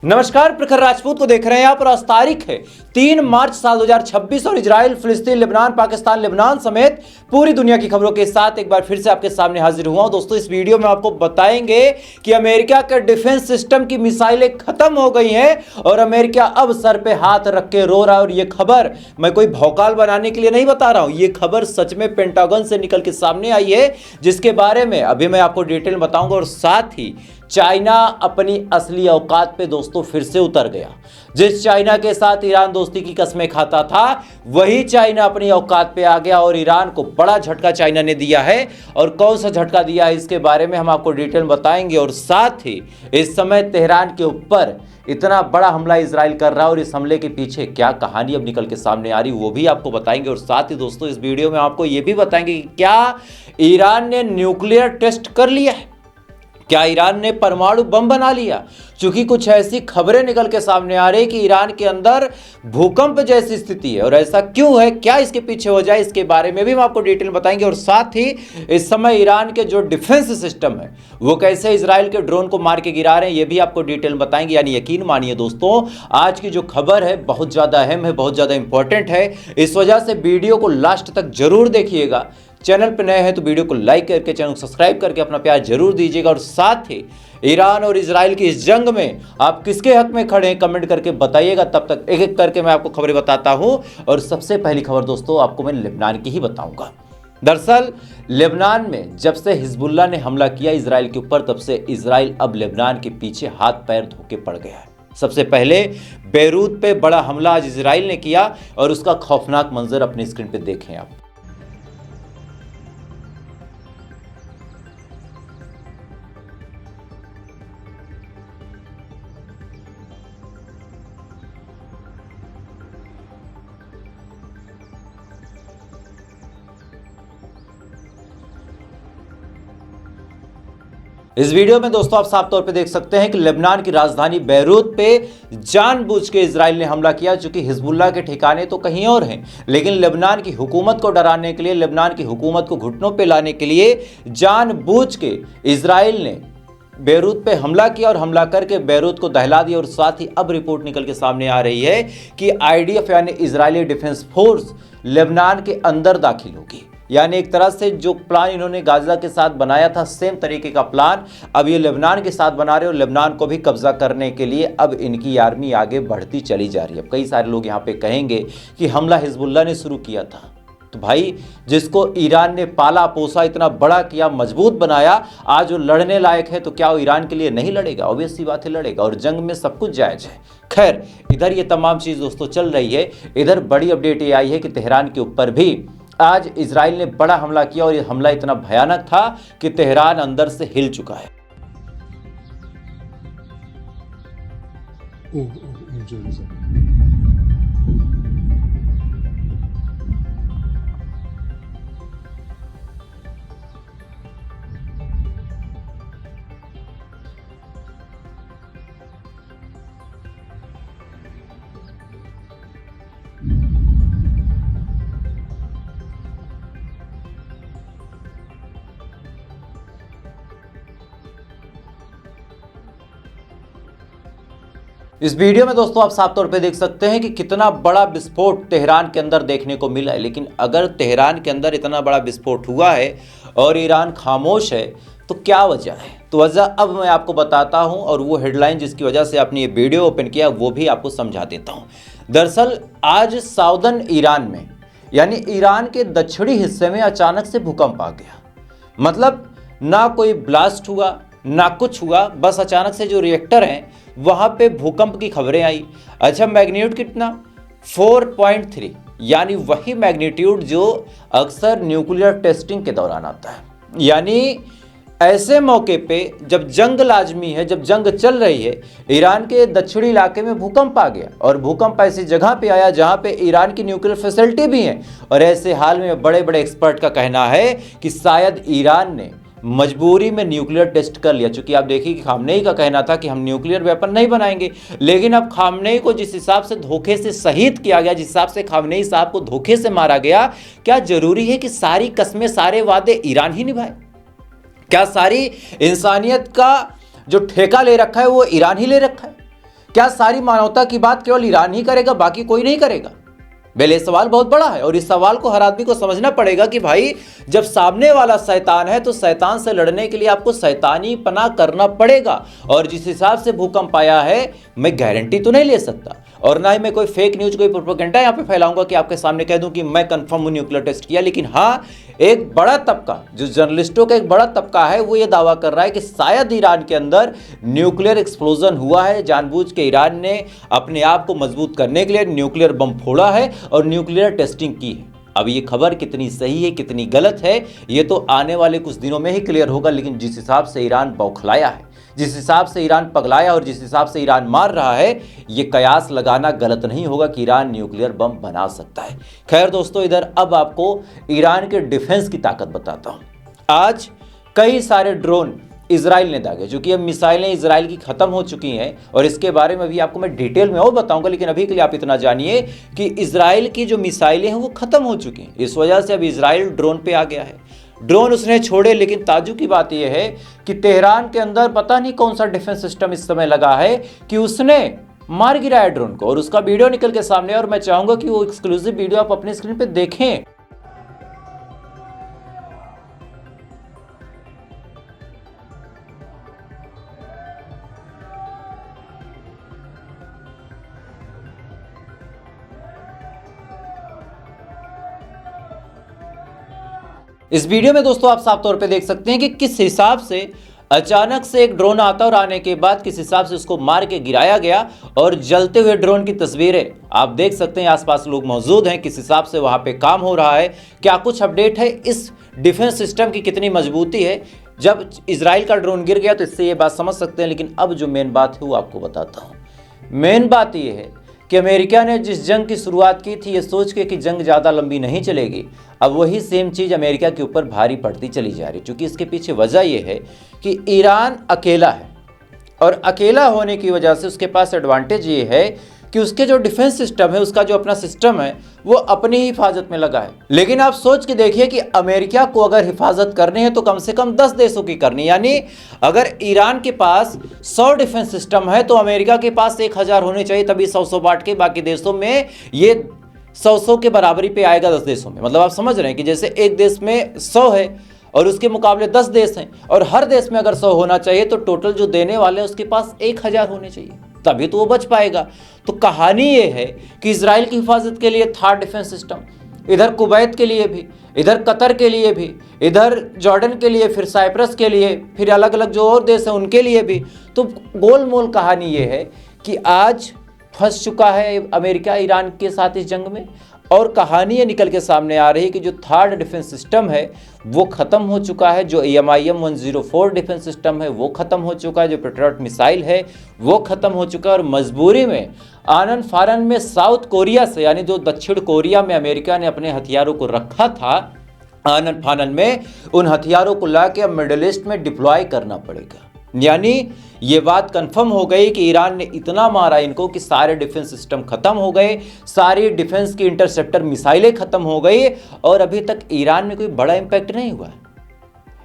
नमस्कार, प्रखर राजपूत को देख रहे हैं आप और आज तारीख है 3 मार्च साल 2026 और इजराइल, फिलिस्तीन, लेबनान, पाकिस्तान, लेबनान समेत पूरी दुनिया की खबरों के साथ एक बार फिर से आपके सामने हाजिर हुआ हूं। दोस्तों, इस वीडियो में आपको बताएंगे कि अमेरिका के डिफेंस सिस्टम की मिसाइलें खत्म हो गई हैं और अमेरिका अब सर पे हाथ रख के रो रहा है। और यह खबर मैं कोई भौकाल बनाने के लिए नहीं बता रहा हूं, यह खबर सच में पेंटागन से निकल के सामने आई है, जिसके बारे में अभी मैं आपको डिटेल बताऊंगा। और साथ ही चाइना अपनी असली औकात पे दोस्तों फिर से उतर गया। जिस चाइना के साथ ईरान दोस्ती की कस्में खाता था, वही चाइना अपनी औकात पे आ गया और ईरान को बड़ा झटका चाइना ने दिया है। और कौन सा झटका दिया है इसके बारे में हम आपको डिटेल बताएंगे। और साथ ही इस समय तेहरान के ऊपर इतना बड़ा हमला इजराइल कर रहा है और इस हमले के पीछे क्या कहानी अब निकल के सामने आ रही वो भी आपको बताएंगे। और साथ ही दोस्तों, इस वीडियो में आपको यह भी बताएंगे कि क्या ईरान ने न्यूक्लियर टेस्ट कर लिया है, क्या ईरान ने परमाणु बम बना लिया। क्योंकि कुछ ऐसी खबरें निकल के सामने आ रही कि ईरान के अंदर भूकंप जैसी स्थिति है। और ऐसा क्यों है, क्या इसके पीछे हो जाए, इसके बारे में भी हम आपको डिटेल बताएंगे। और साथ ही इस समय ईरान के जो डिफेंस सिस्टम है वो कैसे इजराइल के ड्रोन को मार के गिरा रहे हैं, ये भी आपको डिटेल बताएंगे। यानी यकीन मानिए दोस्तों, आज की जो खबर है बहुत ज्यादा अहम है, बहुत ज्यादा इंपॉर्टेंट है। इस वजह से वीडियो को लास्ट तक जरूर देखिएगा। चैनल पर नए हैं तो वीडियो को लाइक करके, चैनल को सब्सक्राइब करके अपना प्यार जरूर दीजिएगा। और साथ ही ईरान और इजराइल की इस जंग में आप किसके हक में खड़े हैं कमेंट करके बताइएगा। तब तक एक एक करके मैं आपको खबरें बताता हूं। और सबसे पहली खबर दोस्तों आपको मैं लेबनान की ही बताऊंगा। दरअसल लेबनान में जब से हिजबुल्लाह ने हमला किया इजराइल के ऊपर, तब से इजराइल अब लेबनान के पीछे हाथ पैर धो के पड़ गया है। सबसे पहले बेरूत पे बड़ा हमला आज इजराइल ने किया और उसका खौफनाक मंजर अपनी स्क्रीन पे देखें आप। इस वीडियो में दोस्तों आप साफ तौर पे देख सकते हैं कि लेबनान की राजधानी बेरूत पे जानबूझ के इजराइल ने हमला किया। चूंकि हिजबुल्लाह के ठिकाने तो कहीं और हैं, लेकिन लेबनान की हुकूमत को डराने के लिए, लेबनान की हुकूमत को घुटनों पे लाने के लिए जानबूझ के इजराइल ने बेरूत पे हमला किया और हमला करके बेरूत को दहला दिया। और साथ ही अब रिपोर्ट निकल के सामने आ रही है कि IDF यानी इजरायली डिफेंस फोर्स लेबनान के अंदर दाखिल होगी। यानी एक तरह से जो प्लान इन्होंने गाजा के साथ बनाया था, सेम तरीके का प्लान अब ये लेबनान के साथ बना रहे हो। लेबनान को भी कब्जा करने के लिए अब इनकी आर्मी आगे बढ़ती चली जा रही है। अब कई सारे लोग यहाँ पे कहेंगे कि हमला हिजबुल्लाह ने शुरू किया था, तो भाई जिसको ईरान ने पाला पोसा, इतना बड़ा किया, मजबूत बनाया, आज वो लड़ने लायक है, तो क्या वो ईरान के लिए नहीं लड़ेगा? ऑब्वियस सी बात है लड़ेगा। और जंग में सब कुछ जायज है। खैर, इधर ये तमाम चीज़ दोस्तों चल रही है। इधर बड़ी अपडेट ये आई है कि तेहरान के ऊपर भी आज इजराइल ने बड़ा हमला किया और ये हमला इतना भयानक था कि तेहरान अंदर से हिल चुका है। इस वीडियो में दोस्तों आप साफ तौर पे देख सकते हैं कि कितना बड़ा विस्फोट तेहरान के अंदर देखने को मिला है। लेकिन अगर तेहरान के अंदर इतना बड़ा विस्फोट हुआ है और ईरान खामोश है, तो क्या वजह है? तो वजह अब मैं आपको बताता हूं और वो हेडलाइन जिसकी वजह से आपने ये वीडियो ओपन किया वो भी आपको समझा देता हूं। दरअसल आज साउदर्न ईरान में यानी ईरान के दक्षिणी हिस्से में अचानक से भूकंप आ गया। मतलब ना कोई ब्लास्ट हुआ ना कुछ हुआ, बस अचानक से जो रिएक्टर हैं वहां पे भूकंप की खबरें आई। अच्छा, मैग्नीट्यूड कितना? 4.3, यानी वही मैग्नीट्यूड जो अक्सर न्यूक्लियर टेस्टिंग के दौरान आता है। यानी ऐसे मौके पे जब जंग लाजमी है, जब जंग चल रही है, ईरान के दक्षिणी इलाके में भूकंप आ गया। और भूकंप ऐसी जगह पे आया जहां पे ईरान की न्यूक्लियर फैसिलिटी भी है। और ऐसे हाल में बड़े बड़े एक्सपर्ट का कहना है कि शायद ईरान ने मजबूरी में न्यूक्लियर टेस्ट कर लिया। चूंकि आप देखिए कि खामनेई का कहना था कि हम न्यूक्लियर वेपन नहीं बनाएंगे, लेकिन अब खामनेई को जिस हिसाब से धोखे से शहीद किया गया, जिस हिसाब से खामनेई साहब को धोखे से मारा गया, क्या जरूरी है कि सारी कस्में, सारे वादे ईरान ही निभाए? क्या सारी इंसानियत का जो ठेका ले रखा है वो ईरान ही ले रखा है? क्या सारी मानवता की बात केवल ईरान ही करेगा, बाकी कोई नहीं करेगा? पहले सवाल बहुत बड़ा है और इस सवाल को हर आदमी को समझना पड़ेगा कि भाई जब सामने वाला शैतान है तो शैतान से लड़ने के लिए आपको शैतानी पना करना पड़ेगा। और जिस हिसाब से भूकंप आया है मैं गारंटी तो नहीं ले सकता और ना ही मैं कोई फेक न्यूज, कोई प्रोपेगेंडा यहाँ पे फैलाऊंगा कि आपके सामने कह दूं कि मैं कंफर्म हूं न्यूक्लियर टेस्ट किया। लेकिन हाँ, एक बड़ा तबका, जो जर्नलिस्टों का एक बड़ा तबका है, वो ये दावा कर रहा है कि शायद ईरान के अंदर न्यूक्लियर एक्सप्लोजन हुआ है। जानबूझ के ईरान ने अपने आप को मजबूत करने के लिए न्यूक्लियर बम फोड़ा है और न्यूक्लियर टेस्टिंग की है। अब ये खबर कितनी सही है, कितनी गलत है, ये तो आने वाले कुछ दिनों में ही क्लियर होगा। लेकिन जिस हिसाब से ईरान बौखलाया है, जिस हिसाब से ईरान पगलाया और जिस हिसाब से ईरान मार रहा है, ये कयास लगाना गलत नहीं होगा कि ईरान न्यूक्लियर बम बना सकता है। खैर दोस्तों, इधर अब आपको ईरान के डिफेंस की ताकत बताता हूं। आज कई सारे ड्रोन इजराइल ने दागे, चूंकि अब मिसाइलें इजराइल की खत्म हो चुकी हैं और इसके बारे में भी आपको मैं डिटेल में और बताऊंगा। लेकिन अभी के लिए आप इतना जानिए कि इजराइल की जो मिसाइलें हैं वो खत्म हो चुकी हैं। इस वजह से अब इजराइल ड्रोन पे आ गया है। ड्रोन उसने छोड़े, लेकिन ताज्जुब की बात यह है कि तेहरान के अंदर पता नहीं कौन सा डिफेंस सिस्टम इस समय लगा है कि उसने मार गिराया ड्रोन को और उसका वीडियो निकल के सामने। और मैं चाहूंगा कि वो एक्सक्लूसिव वीडियो आप अपनी स्क्रीन पे देखें। इस वीडियो में दोस्तों आप साफ तौर पे देख सकते हैं कि किस हिसाब से अचानक से एक ड्रोन आता और आने के बाद किस हिसाब से उसको मार के गिराया गया और जलते हुए ड्रोन की तस्वीरें आप देख सकते हैं। आसपास लोग मौजूद हैं, किस हिसाब से वहां पे काम हो रहा है, क्या कुछ अपडेट है, इस डिफेंस सिस्टम की कितनी मजबूती है। जब इजराइल का ड्रोन गिर गया तो इससे ये बात समझ सकते हैं। लेकिन अब जो मेन बात है वो आपको बताता हूँ। मेन बात ये है कि अमेरिका ने जिस जंग की शुरुआत की थी ये सोच के कि जंग ज़्यादा लंबी नहीं चलेगी, अब वही सेम चीज़ अमेरिका के ऊपर भारी पड़ती चली जा रही। क्योंकि इसके पीछे वजह यह है कि ईरान अकेला है और अकेला होने की वजह से उसके पास एडवांटेज ये है कि उसके जो डिफेंस सिस्टम है, उसका जो अपना सिस्टम है, वो अपनी ही हिफाजत में लगा है। लेकिन आप सोच के देखिए कि अमेरिका को अगर हिफाजत करनी है तो कम से कम 10 देशों की करनी। यानी अगर ईरान के पास 100 डिफेंस सिस्टम है तो अमेरिका के पास 1000 होने चाहिए, तभी 100 बांट के बाकी देशों में ये 100 के बराबरी पे आएगा 10 देशों में। मतलब आप समझ रहे हैं कि जैसे एक देश में 100 है और उसके मुकाबले 10 देश हैं और हर देश में अगर 100 होना चाहिए तो टोटल जो देने वाले हैं उसके पास 1000 होने चाहिए, तभी तो वो बच पाएगा। तो कहानी ये है कि इजराइल की हिफाजत के लिए 3rd डिफेंस सिस्टम, इधर कुवैत के लिए भी, इधर कतर के लिए भी, इधर जॉर्डन के लिए, फिर साइप्रस के लिए, फिर अलग अलग जो और देश हैं उनके लिए भी। तो गोलमोल कहानी ये है कि आज फंस चुका है अमेरिका ईरान के साथ इस जंग में। और कहानी ये निकल के सामने आ रही है कि जो 3rd डिफेंस सिस्टम है वो ख़त्म हो चुका है, जो AIM 104 डिफेंस सिस्टम है वो ख़त्म हो चुका है, जो पेट्रियट मिसाइल है वो ख़त्म हो चुका है। और मजबूरी में आनन फानन में साउथ कोरिया से, यानी जो दक्षिण कोरिया में अमेरिका ने अपने हथियारों को रखा था, आनन फानन में उन हथियारों को ला के अब मिडिल ईस्ट में डिप्लॉय करना पड़ेगा। यानी ये बात कंफर्म हो गई कि ईरान ने इतना मारा इनको कि सारे डिफेंस सिस्टम खत्म हो गए, सारी डिफेंस की इंटरसेप्टर मिसाइलें खत्म हो गई और अभी तक ईरान में कोई बड़ा इंपैक्ट नहीं हुआ।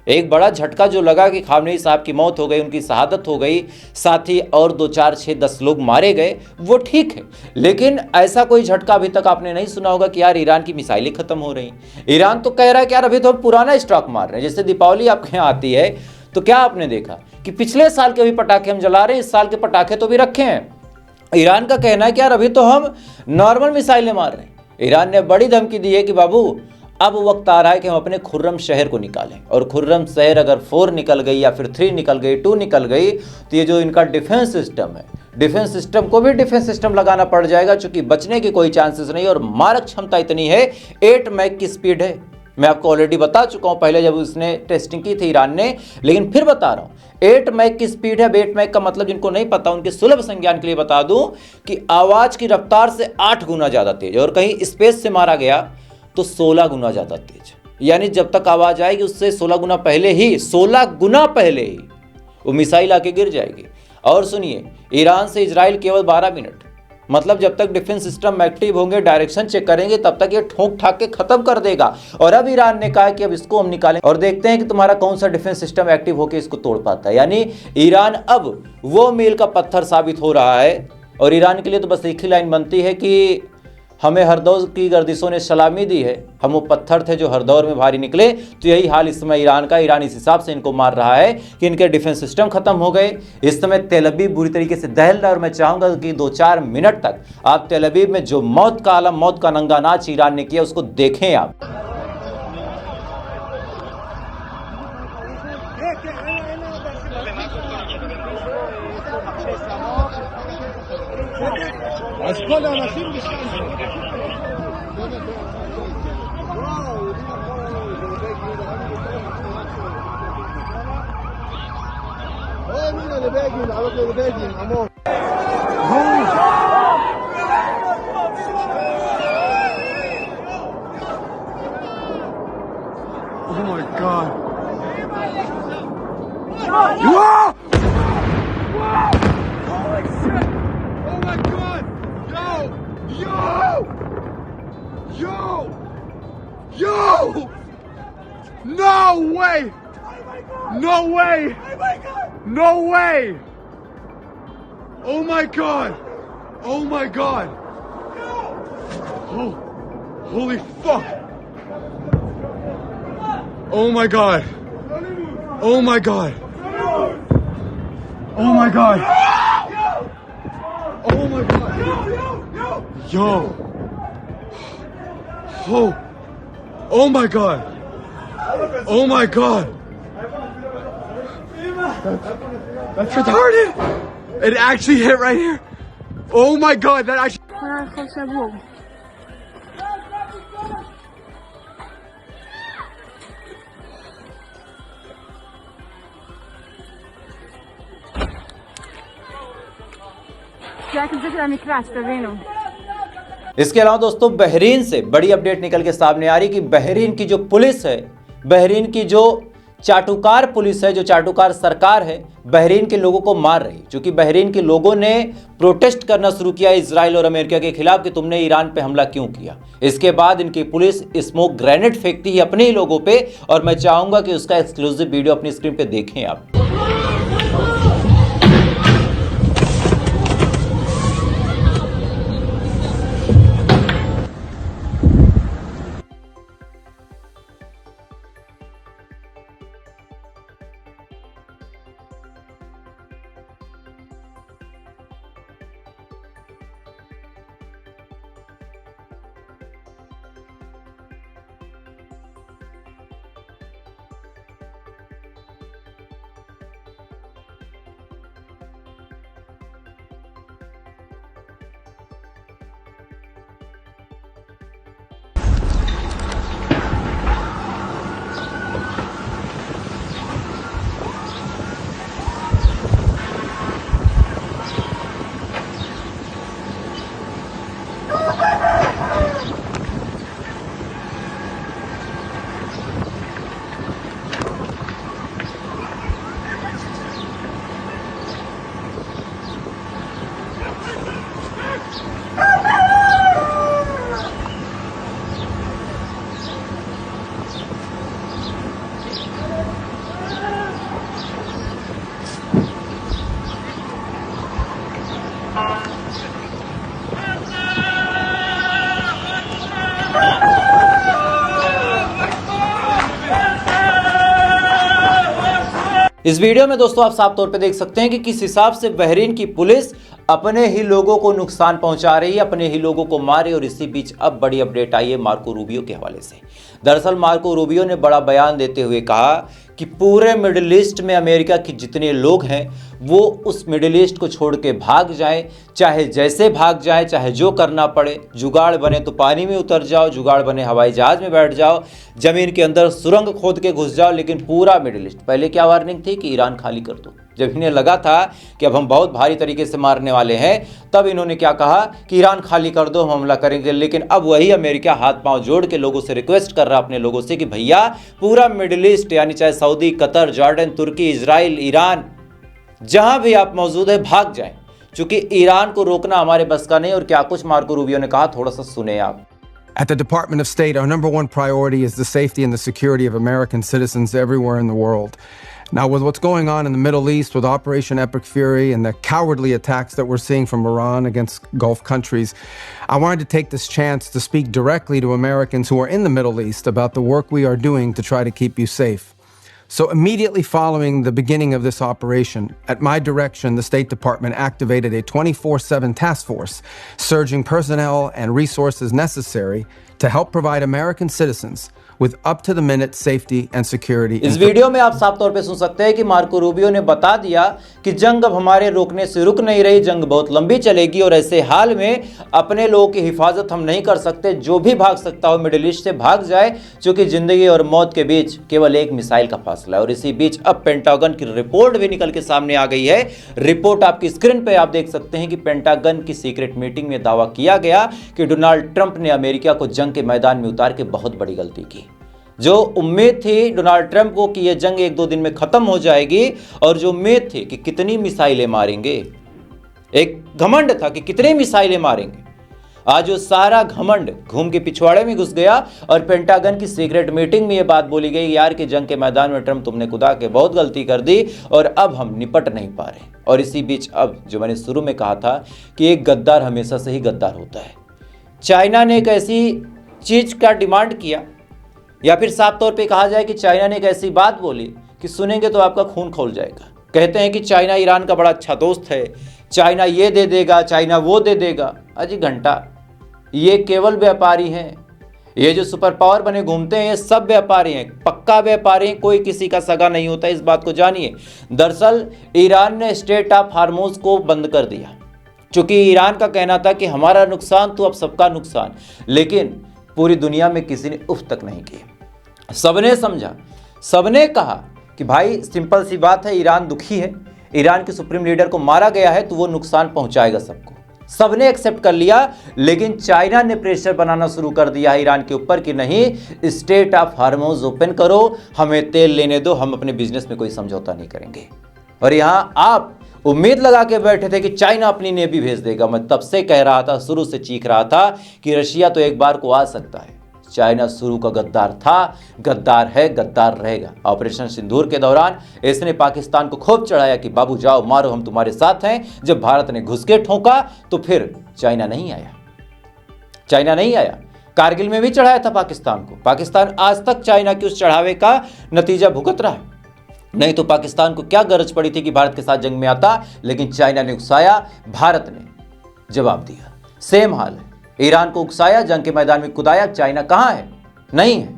एक बड़ा झटका जो लगा कि खामनेई साहब की मौत हो गई, उनकी शहादत हो गई, साथ ही और 2, 4, 6, 10 लोग मारे गए, वो ठीक है। लेकिन ऐसा कोई झटका अभी तक आपने नहीं सुना होगा कि यार ईरान की मिसाइलें खत्म हो रही। ईरान तो कह रहा है कि यार अभी तो हम पुराना स्टॉक मार रहे हैं। जैसे दीपावली आपके यहाँ आती है तो क्या आपने देखा कि पिछले साल के भी पटाखे हम जला रहे हैं, इस साल के पटाखे तो भी रखे हैं। ईरान का कहना है कि यार अभी तो हम नॉर्मल मिसाइलें मार रहे हैं। ईरान ने बड़ी धमकी दी है कि बाबू अब वक्त आ रहा है कि हम अपने खुर्रम शहर को निकालें। और खुर्रम शहर अगर 4 निकल गई या फिर 3 निकल गई, 2 निकल गई, तो ये जो इनका डिफेंस सिस्टम है, डिफेंस सिस्टम को भी डिफेंस सिस्टम लगाना पड़ जाएगा, क्योंकि बचने की कोई चांसेस नहीं। और मारक क्षमता इतनी है, 8 मैक की स्पीड है। मैं आपको ऑलरेडी बता चुका हूं पहले जब उसने टेस्टिंग की थी ईरान ने, लेकिन फिर बता रहा हूं 8 मैक की स्पीड है। 8 मैक का मतलब जिनको नहीं पता उनके सुलभ संज्ञान के लिए बता दूं कि आवाज की रफ्तार से 8 गुना ज्यादा तेज, और कहीं स्पेस से मारा गया तो 16 गुना ज्यादा तेज। यानी जब तक आवाज आएगी उससे 16 गुना पहले ही वो मिसाइल आके गिर जाएगी। और सुनिए, ईरान से इजराइल केवल 12 मिनट, मतलब जब तक डिफेंस सिस्टम एक्टिव होंगे, डायरेक्शन चेक करेंगे, तब तक ये ठोक ठाक के खत्म कर देगा। और अब ईरान ने कहा कि अब इसको हम निकालें और देखते हैं कि तुम्हारा कौन सा डिफेंस सिस्टम एक्टिव होकर इसको तोड़ पाता है। यानी ईरान अब वो मील का पत्थर साबित हो रहा है और ईरान के लिए तो बस एक ही लाइन बनती है कि हमें हर दौर की गर्दिशों ने सलामी दी है, हम वो पत्थर थे जो हर दौर में भारी निकले। तो यही हाल इस समय ईरान का। ईरान इस हिसाब से इनको मार रहा है कि इनके डिफेंस सिस्टम खत्म हो गए। इस समय तेल अवीव बुरी तरीके से दहल रहा है और मैं चाहूंगा कि 2-4 मिनट तक आप तेल अवीव में जो मौत का आलम, मौत का नंगा नाच ईरान ने किया उसको देखें आप। Oh my God! Whoa! Holy shit! Oh my God! Yo! No way! No way! No way! Oh my God! Oh my God! Oh, holy fuck! Oh my God! Oh my God! Oh my God! Oh my God! Yo! Oh! Oh my God! Oh my God! That's retarded! It actually hit right here! Oh my God! That actually... इसके अलावा दोस्तों Bahrain से बड़ी update निकल के सामने आ रही कि बहरीन की जो पुलिस है, बहरीन की जो चाटुकार पुलिस है, जो चाटुकार सरकार है, बहरीन के लोगों को मार रही। क्योंकि बहरीन के लोगों ने प्रोटेस्ट करना शुरू किया इजराइल और अमेरिका के खिलाफ कि तुमने ईरान पे हमला क्यों किया। इसके बाद इनकी पुलिस स्मोक ग्रेनेड फेंकती है अपने ही लोगों पे और मैं चाहूंगा कि उसका एक्सक्लूसिव वीडियो अपनी स्क्रीन पे देखें आप। इस वीडियो में दोस्तों आप साफ तौर पे देख सकते हैं कि किस हिसाब से बहरीन की पुलिस अपने ही लोगों को नुकसान पहुंचा रही है, अपने ही लोगों को मार रही है। और इसी बीच अब बड़ी अपडेट आई है मार्को रूबियो के हवाले से। दरअसल मार्को रूबियो ने बड़ा बयान देते हुए कहा कि पूरे मिडिल ईस्ट में अमेरिका के जितने लोग हैं वो उस मिडिल ईस्ट को छोड़ के भाग जाएं, चाहे जैसे भाग जाएं, चाहे जो करना पड़े। जुगाड़ बने तो पानी में उतर जाओ, जुगाड़ बने हवाई जहाज में बैठ जाओ, जमीन के अंदर सुरंग खोद के घुस जाओ, लेकिन पूरा मिडिल ईस्ट। पहले क्या वार्निंग थी कि ईरान खाली कर दो। जब इन्हें लगा था कि अब हम बहुत भारी तरीके से मारने वाले हैं, तब इन्होंने क्या कहा कि ईरान खाली कर दो, हम हमला करेंगे। लेकिन अब वही अमेरिका हाथ पांव जोड़ के लोगों से रिक्वेस्ट कर रहा है, अपने लोगों से, कि भैया पूरा मिडिल ईस्ट यानी चाहे सऊदी, कतर, जॉर्डन, तुर्की, इजराइल, ईरान, जहां भी आप मौजूद है भाग जाएं, क्योंकि ईरान को रोकना हमारे बस का नहीं। और क्या कुछ मार्को रूबियो ने कहा, थोड़ा सा सुने आप। At the Department of State, our #1 priority is the safety and the security of American citizens everywhere in the world. Now, with what's going on in the Middle East with Operation Epic Fury and the cowardly attacks that we're seeing from Iran against Gulf countries, I wanted to take this chance to speak directly to Americans who are in the Middle East about the work we are doing to try to keep you safe. So immediately following the beginning of this operation, at my direction, the State Department activated a 24/7 task force, surging personnel and resources necessary to help provide American citizens with up-to-the-minute safety and security. इस video में आप साफ तौर पे सुन सकते हैं कि Marco Rubio ने बता दिया कि जंग अब हमारे रोकने से रुक नहीं रही, जंग बहुत लंबी चलेगी और ऐसे हाल में अपने लोगों की हिफाजत हम नहीं कर सकते। जो भी भाग सकता हो मिडिल ईस्ट से भाग जाए, क्योंकि जिंदगी और मौत के बीच केवल एक मिसाइल का फासला है। और इसी बीच अब पेंटागन की रिपोर्ट भी निकल के सामने आ गई है। रिपोर्ट आपकी स्क्रीन पे आप देख सकते हैं कि पेंटागन की सीक्रेट मीटिंग में दावा किया गया कि डोनाल्ड ट्रंप ने अमेरिका को जंग के मैदान में उतार के बहुत बड़ी गलती की। जो उम्मीद थी डोनाल्ड ट्रंप को कि यह जंग 1-2 दिन में खत्म हो जाएगी, और जो उम्मीद थी कि कितनी मिसाइलें मारेंगे, एक घमंड था कि कितनी मिसाइलें मारेंगे, आज वो सारा घमंड घूम के पिछवाड़े में घुस गया। और पेंटागन की सीक्रेट मीटिंग में यह बात बोली गई यार कि जंग के मैदान में ट्रंप तुमने खुदा के बहुत गलती कर दी और अब हम निपट नहीं पा रहे। और इसी बीच अब जो मैंने शुरू में कहा था कि एक गद्दार हमेशा से ही गद्दार होता है। चाइना ने एक ऐसी चीज का डिमांड किया, या फिर साफ तौर पे कहा जाए कि चाइना ने एक ऐसी बात बोली कि सुनेंगे तो आपका खून खौल जाएगा। कहते हैं कि चाइना ईरान का बड़ा अच्छा दोस्त है, चाइना ये दे देगा, चाइना वो दे देगा। अजी घंटा, ये केवल व्यापारी हैं। ये जो सुपर पावर बने घूमते हैं ये सब व्यापारी हैं, पक्का व्यापारी हैं, कोई किसी का सगा नहीं होता, इस बात को जानिए। दरअसल ईरान ने स्ट्रेट ऑफ हार्मोज को बंद कर दिया, क्योंकि ईरान का कहना था कि हमारा नुकसान तो अब सबका नुकसान, लेकिन पूरी दुनिया में किसी ने उफ तक नहीं की। सबने समझा, सबने कहा कि भाई सिंपल सी बात है, ईरान दुखी है, ईरान के सुप्रीम लीडर को मारा गया है तो वो नुकसान पहुंचाएगा सबको। सबने एक्सेप्ट कर लिया, लेकिन चाइना ने प्रेशर बनाना शुरू कर दिया ईरान के ऊपर कि नहीं, स्ट्रेट ऑफ हार्मोज ओपन करो, हमें तेल लेने दो, हम अपने बिजनेस में कोई समझौता नहीं करेंगे। और यहां आप उम्मीद लगा के बैठे थे कि चाइना अपनी नेवी भेज देगा। मैं तब से कह रहा था, शुरू से चीख रहा था कि रशिया तो एक बार को आ सकता है। चाइना शुरू का गद्दार था, गद्दार है, गद्दार रहेगा। ऑपरेशन सिंदूर के दौरान इसने पाकिस्तान को खूब चढ़ाया कि बाबू जाओ मारो, हम तुम्हारे साथ हैं। जब भारत ने घुस के ठोका तो फिर चाइना नहीं आया, चाइना नहीं आया। कारगिल में भी चढ़ाया था पाकिस्तान को। पाकिस्तान आज तक चाइना के उस चढ़ावे का नतीजा भुगत रहा है। नहीं तो पाकिस्तान को क्या गरज पड़ी थी कि भारत के साथ जंग में आता, लेकिन चाइना ने उकसाया, भारत ने जवाब दिया। सेम हाल है, ईरान को उकसाया, जंग के मैदान में कुदाया, चाइना कहां है? नहीं है।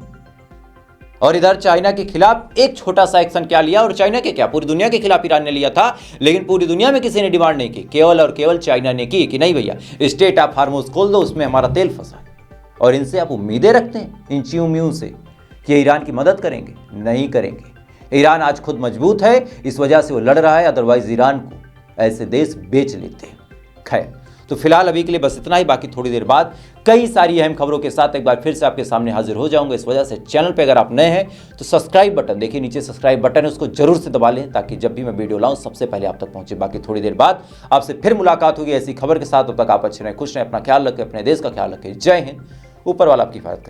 और इधर चाइना के खिलाफ एक छोटा सा एक्शन क्या लिया, और चाइना के क्या, पूरी दुनिया के खिलाफ ईरान ने लिया था, लेकिन पूरी दुनिया में किसी ने डिमांड नहीं की, केवल और केवल चाइना ने की कि नहीं भैया स्ट्रेट ऑफ हार्मोज खोल दो, उसमें हमारा तेल फंसा। और इनसे आप उम्मीदें रखते हैं, इन च्यूम्यूं से, कि ईरान की मदद करेंगे? नहीं करेंगे। ईरान आज खुद मजबूत है, इस वजह से वो लड़ रहा है, अदरवाइज ईरान को ऐसे देश बेच लेते हैं। खैर, तो फिलहाल अभी के लिए बस इतना ही। बाकी थोड़ी देर बाद कई सारी अहम खबरों के साथ एक बार फिर से आपके सामने हाजिर हो जाऊंगा। इस वजह से चैनल पे अगर आप नए हैं तो सब्सक्राइब बटन देखिए, नीचे सब्सक्राइब बटन है, उसको जरूर से दबा लें ताकि जब भी मैं वीडियो लाऊं सबसे पहले आप तक पहुंचे। बाकी थोड़ी देर बाद आपसे फिर मुलाकात होगी ऐसी खबर के साथ। तब तक आप अच्छे रहें, खुश रहें, अपना ख्याल रखें, अपने देश का ख्याल रखें। जय हिंद, ऊपर वाला आपकी हिफाजत करें।